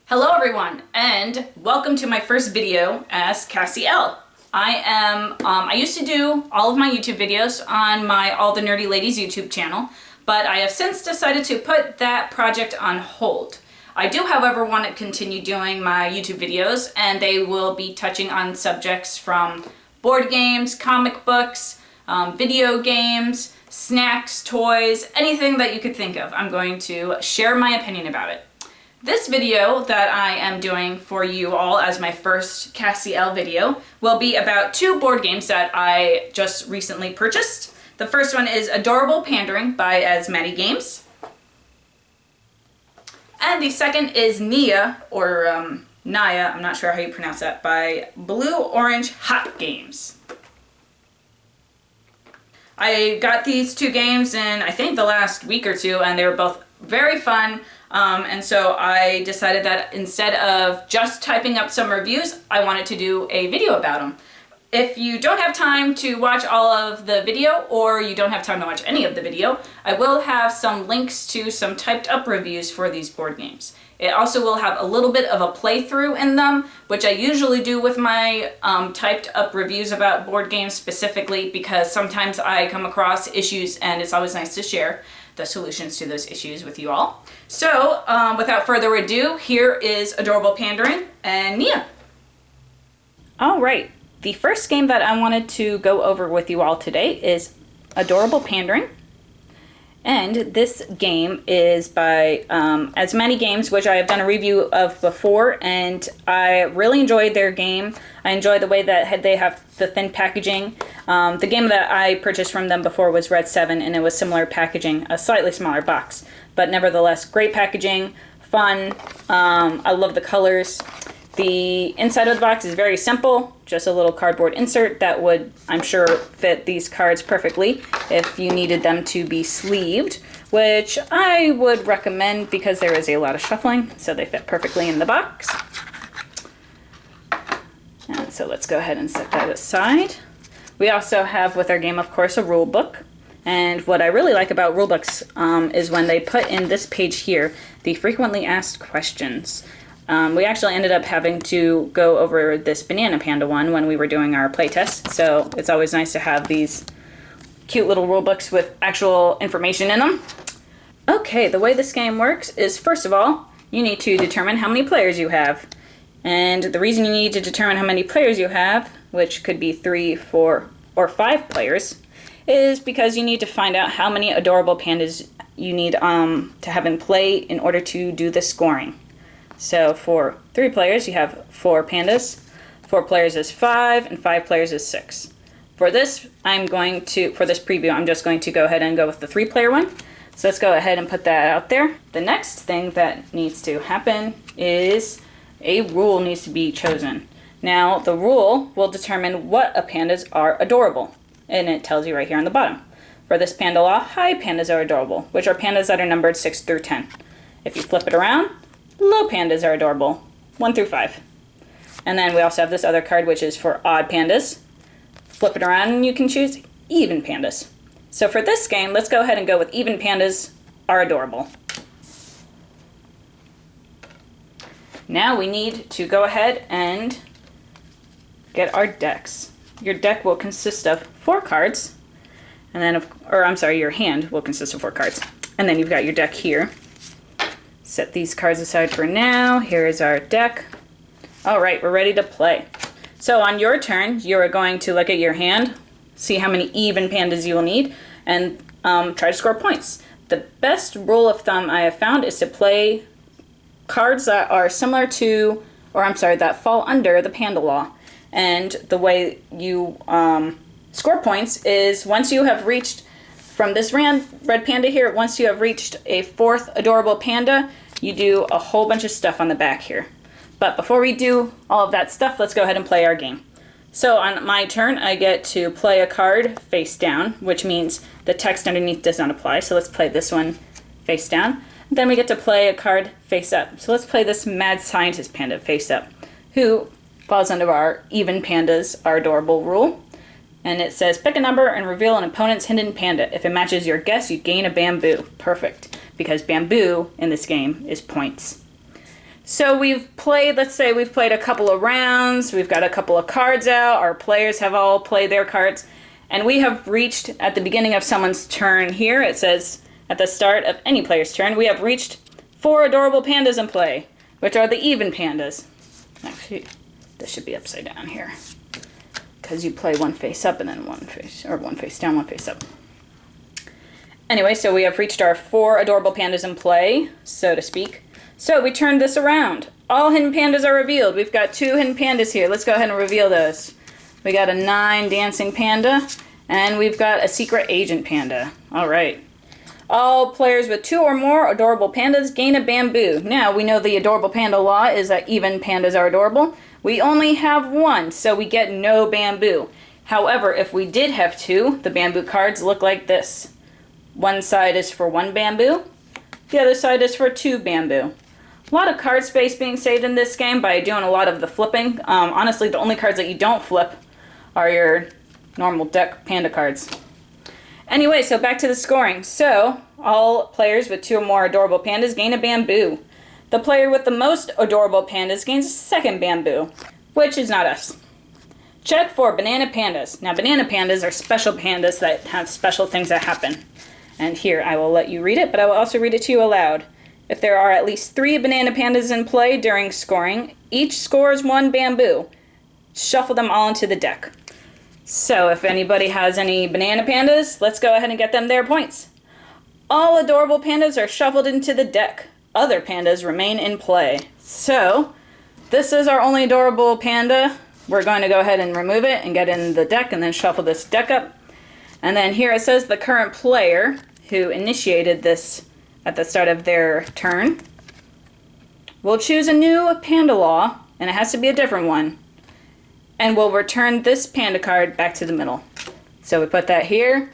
Hello everyone, and welcome to my first video as Cassie Elle. I used to do all of my YouTube videos on my All the Nerdy Ladies YouTube channel, but I have since decided to put that project on hold. I do, however, want to continue doing my YouTube videos, and they will be touching on subjects from board games, comic books, video games, snacks, toys, anything that you could think of. I'm going to share my opinion about it. This video that I am doing for you all as my first Cassie Elle video will be about two board games that I just recently purchased. The first one is Adorable Pandaring by Maddie Games. And the second is Nia, or Naya, I'm not sure how you pronounce that, by Blue Orange Hot Games. I got these two games in, I think, the last week or two, and they were both very fun. And so I decided that instead of just typing up some reviews, I wanted to do a video about them. If you don't have time to watch all of the video, or you don't have time to watch any of the video, I will have some links to some typed up reviews for these board games. It also will have a little bit of a playthrough in them, which I usually do with my typed up reviews about board games specifically, because sometimes I come across issues and it's always nice to share the solutions to those issues with you all. So without further ado, here is Adorable Pandaring and Nia. All right, the first game that I wanted to go over with you all today is Adorable Pandaring. And this game is by Maddie Games, which I have done a review of before, and I really enjoyed their game. I enjoy the way that they have the thin packaging. The game that I purchased from them before was Red 7, and it was similar packaging, a slightly smaller box. But nevertheless, great packaging, fun. I love the colors. The inside of the box is very simple, just a little cardboard insert that would, I'm sure, fit these cards perfectly if you needed them to be sleeved, which I would recommend because there is a lot of shuffling, so they fit perfectly in the box. And so let's go ahead and set that aside. We also have with our game, of course, a rule book. And what I really like about rule books is when they put in this page here, the frequently asked questions. We actually ended up having to go over this Banana Panda one when we were doing our playtest, so it's always nice to have these cute little rule books with actual information in them. Okay, the way this game works is, first of all, you need to determine how many players you have. And the reason you need to determine how many players you have, which could be 3, 4, or 5 players, is because you need to find out how many adorable pandas you need to have in play in order to do the scoring. So for 3 players, you have 4 pandas. 4 players is 5, and 5 players is 6. For this, for this preview, I'm just going to go ahead and go with the 3-player one. So let's go ahead and put that out there. The next thing that needs to happen is a rule needs to be chosen. Now, the rule will determine what pandas are adorable, and it tells you right here on the bottom. For this panda law, high pandas are adorable, which are pandas that are numbered 6 through 10. If you flip it around, low pandas are adorable, 1 through 5. And then we also have this other card, which is for odd pandas. Flip it around and you can choose even pandas. So for this game, let's go ahead and go with even pandas are adorable. Now we need to go ahead and get our decks. Your deck will consist of 4 cards, and then, your hand will consist of 4 cards. And then you've got your deck here. Set these cards aside for now. Here is our deck. All right, we're ready to play. So on your turn, you're going to look at your hand, see how many even pandas you will need, and try to score points. The best rule of thumb I have found is to play cards that are similar to, that fall under the panda law. And the way you score points is once you have reached, from this red panda here, once you have reached a 4th adorable panda, you do a whole bunch of stuff on the back here. But before we do all of that stuff, let's go ahead and play our game. So on my turn, I get to play a card face down, which means the text underneath does not apply. So let's play this one face down. Then we get to play a card face up. So let's play this Mad Scientist Panda face up, who falls under our even pandas are adorable rule. And it says, pick a number and reveal an opponent's hidden panda. If it matches your guess, you gain a bamboo. Perfect, because bamboo in this game is points. So we've played, let's say we've played a couple of rounds, we've got a couple of cards out, our players have all played their cards, and we have reached, at the beginning of someone's turn here, it says at the start of any player's turn, we have reached 4 adorable pandas in play, which are the even pandas. Actually, this should be upside down here, because you play one face up and then one face down, one face up. Anyway, so we have reached our 4 adorable pandas in play, so to speak. So we turned this around. All hidden pandas are revealed. We've got 2 hidden pandas here. Let's go ahead and reveal those. We got a 9 dancing panda, and we've got a secret agent panda. All right. All players with 2 or more adorable pandas gain a bamboo. Now, we know the adorable panda law is that even pandas are adorable. We only have 1, so we get no bamboo. However, if we did have 2, the bamboo cards look like this. One side is for 1 bamboo. The other side is for 2 bamboo. A lot of card space being saved in this game by doing a lot of the flipping. Honestly, the only cards that you don't flip are your normal deck panda cards. Anyway, so back to the scoring. So, all players with 2 or more adorable pandas gain a bamboo. The player with the most adorable pandas gains a second bamboo, which is not us. Check for banana pandas. Now, banana pandas are special pandas that have special things that happen. And here, I will let you read it, but I will also read it to you aloud. If there are at least 3 banana pandas in play during scoring, each scores 1 bamboo. Shuffle them all into the deck. So if anybody has any banana pandas, let's go ahead and get them their points. All adorable pandas are shuffled into the deck. Other pandas remain in play. So this is our only adorable panda. We're going to go ahead and remove it and get in the deck and then shuffle this deck up. And then here it says the current player who initiated this at the start of their turn will choose a new panda law, and it has to be a different one, and we'll return this panda card back to the middle. So we put that here.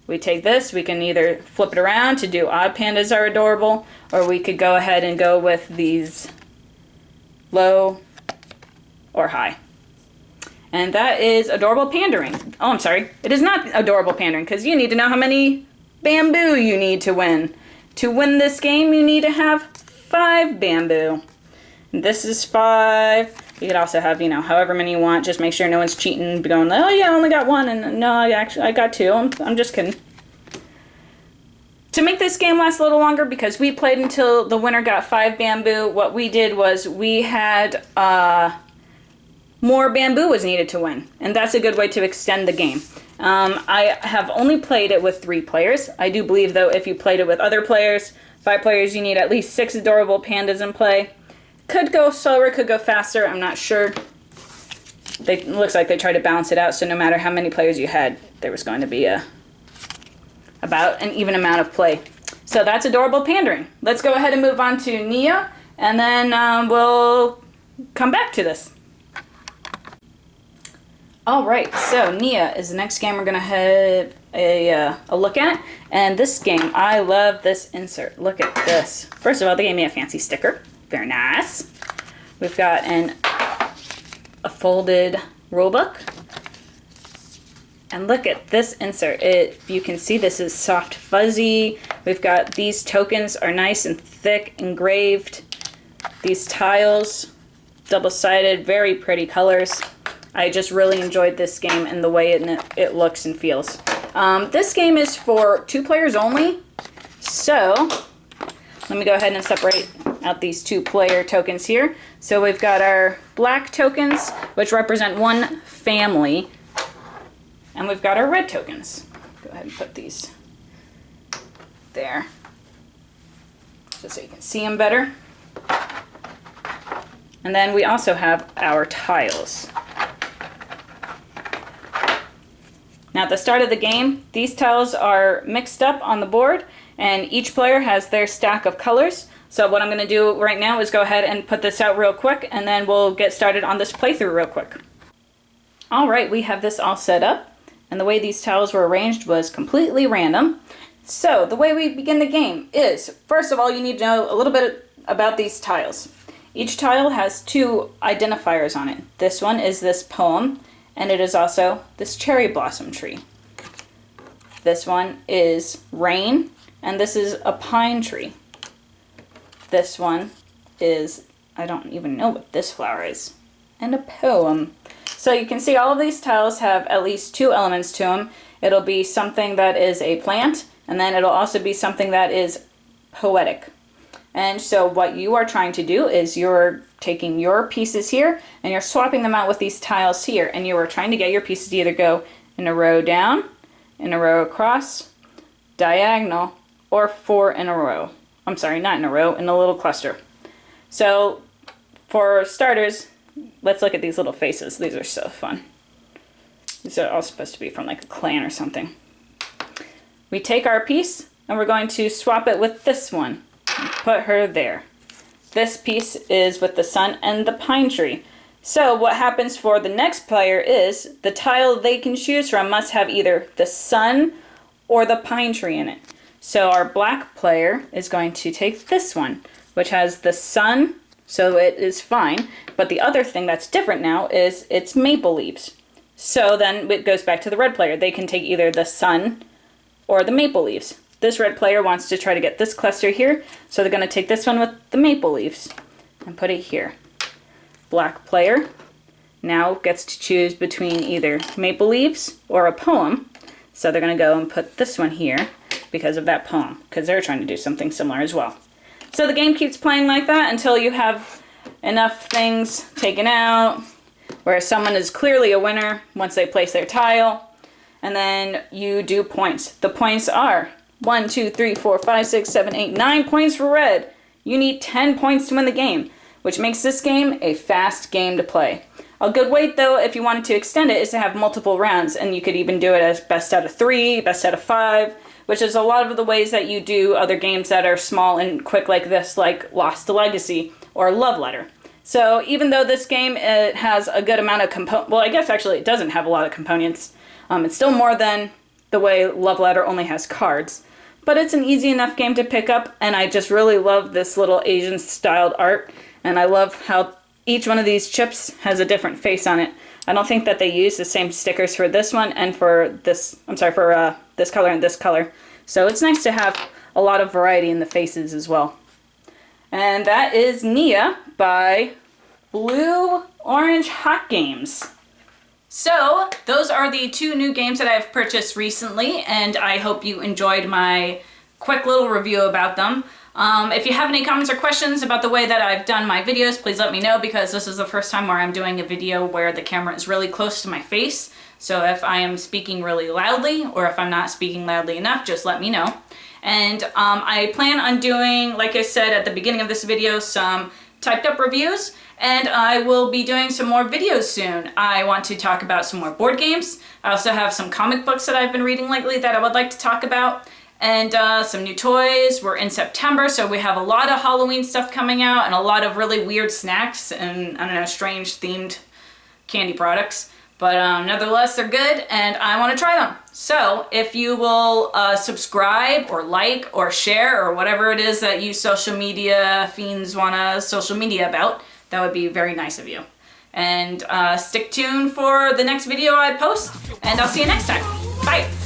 We take this. We can either flip it around to do odd pandas are adorable, or we could go ahead and go with these low or high. And that is adorable pandering. Oh, I'm sorry. It is not adorable pandering, because you need to know how many bamboo you need to win. To win this game, you need to have 5 bamboo. This is 5. You could also have, however many you want. Just make sure no one's cheating, going, oh yeah, I only got 1, and no, I got 2. I'm just kidding. To make this game last a little longer, because we played until the winner got 5 bamboo, what we did was we had more bamboo was needed to win, and that's a good way to extend the game. I have only played it with 3 players. I do believe, though, if you played it with other players, 5 players, you need at least 6 adorable pandas in play. Could go slower, could go faster, I'm not sure. It looks like they tried to balance it out, so no matter how many players you had, there was going to be about an even amount of play. So that's adorable pandering. Let's go ahead and move on to Nia, and then we'll come back to this. Alright, so Nia is the next game we're going to have a look at. And this game, I love this insert. Look at this. First of all, they gave me a fancy sticker. Very nice. We've got a folded rulebook. And look at this insert. You can see this is soft fuzzy. We've got these tokens are nice and thick, engraved. These tiles, double-sided, very pretty colors. I just really enjoyed this game and the way it looks and feels. This game is for 2 players only. So let me go ahead and separate out these 2-player tokens here. So we've got our black tokens, which represent 1 family. And we've got our red tokens. Go ahead and put these there, just so you can see them better. And then we also have our tiles. Now at the start of the game, these tiles are mixed up on the board, and each player has their stack of colors. So what I'm going to do right now is go ahead and put this out real quick, and then we'll get started on this playthrough real quick. Alright, we have this all set up, and the way these tiles were arranged was completely random. So the way we begin the game is, first of all, you need to know a little bit about these tiles. Each tile has 2 identifiers on it. This one is this poem, and it is also this cherry blossom tree. This one is rain, and this is a pine tree. This one is I don't even know what this flower is. And a poem. So you can see all of these tiles have at least 2 elements to them. It'll be something that is a plant, and then it'll also be something that is poetic. And so what you are trying to do is you're taking your pieces here and you're swapping them out with these tiles here, and you are trying to get your pieces to either go in a row down, in a row across, diagonal, or 4 in a row. I'm sorry, not in a row, in a little cluster. So for starters, let's look at these little faces. These are so fun. These are all supposed to be from like a clan or something. We take our piece and we're going to swap it with this one. Put her there. This piece is with the sun and the pine tree. So what happens for the next player is the tile they can choose from must have either the sun or the pine tree in it. So our black player is going to take this one, which has the sun, so it is fine. But the other thing that's different now is it's maple leaves. So then it goes back to the red player. They can take either the sun or the maple leaves. This red player wants to try to get this cluster here, so they're going to take this one with the maple leaves and put it here. Black player now gets to choose between either maple leaves or a poem, so they're going to go and put this one here because of that poem, because they're trying to do something similar as well. So the game keeps playing like that until you have enough things taken out where someone is clearly a winner once they place their tile, and then you do points. The points are 1, 2, 3, 4, 5, 6, 7, 8, 9 points for red. You need 10 points to win the game, which makes this game a fast game to play. A good way, though, if you wanted to extend it, is to have multiple rounds, and you could even do it as best out of 3, best out of 5, which is a lot of the ways that you do other games that are small and quick like this, like Lost Legacy or Love Letter. So even though this game it has a good amount of components, well, I guess actually it doesn't have a lot of components. It's still more than the way Love Letter only has cards. But it's an easy enough game to pick up, and I just really love this little Asian-styled art, and I love how each one of these chips has a different face on it. I don't think that they use the same stickers for this one and for this, for this color and this color. So it's nice to have a lot of variety in the faces as well. And that is Nia by Blue Orange Hot Games. So those are the 2 new games that I've purchased recently, and I hope you enjoyed my quick little review about them. If you have any comments or questions about the way that I've done my videos, please let me know, because this is the first time where I'm doing a video where the camera is really close to my face. So if I am speaking really loudly, or if I'm not speaking loudly enough, just let me know. And I plan on doing, like I said at the beginning of this video, some typed up reviews, and I will be doing some more videos soon. I want to talk about some more board games. I also have some comic books that I've been reading lately that I would like to talk about, and some new toys. We're in September, so we have a lot of Halloween stuff coming out and a lot of really weird snacks and, I don't know, strange themed candy products. But nevertheless, they're good, and I want to try them. So if you will subscribe or like or share or whatever it is that you social media fiends want to social media about, that would be very nice of you. And stick tuned for the next video I post, and I'll see you next time. Bye!